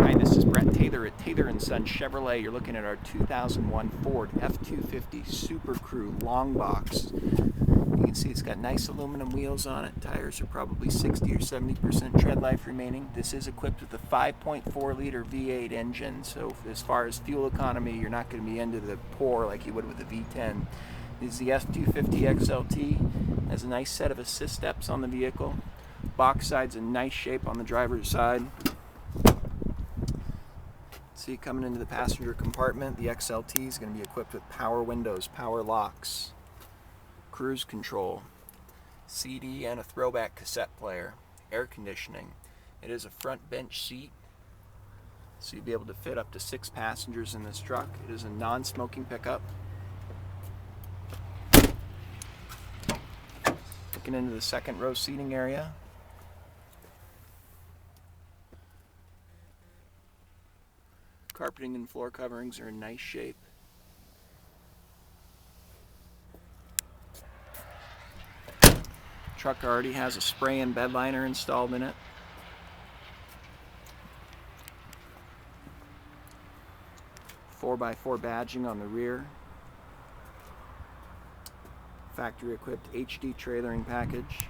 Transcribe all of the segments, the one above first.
Hi, this is Brett Taylor at Taylor & Son Chevrolet. You're looking at our 2001 Ford F-250 Super Crew long box. You can see it's got nice aluminum wheels on it. Tires are probably 60 or 70% tread life remaining. This is equipped with a 5.4 liter V8 engine, so as far as fuel economy, you're not going to be into the poor like you would with a V10. This is the F-250 XLT. Has a nice set of assist steps on the vehicle. Box side's in nice shape on the driver's side. See, coming into the passenger compartment, the XLT is going to be equipped with power windows, power locks, cruise control, CD and a throwback cassette player, air conditioning. It is a front bench seat, so you'll be able to fit up to 6 passengers in this truck. It is a non-smoking pickup. Looking into the second row seating area. Carpeting and floor coverings are in nice shape. Truck already has a spray-in bed liner installed in it. "4x4" badging on the rear. Factory equipped HD trailering package.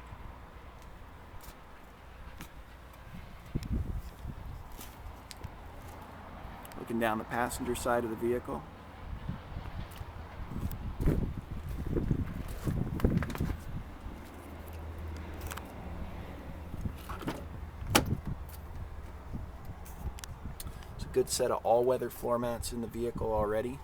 Looking down the passenger side of the vehicle. It's a good set of all-weather floor mats in the vehicle already.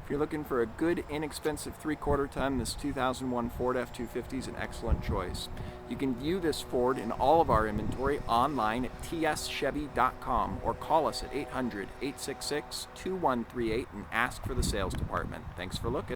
If you're looking for a good, inexpensive 3/4 ton, this 2001 Ford F-250 is an excellent choice. You can view this Ford in all of our inventory online at tschevy.com or call us at 800-866-2138 and ask for the sales department. Thanks for looking.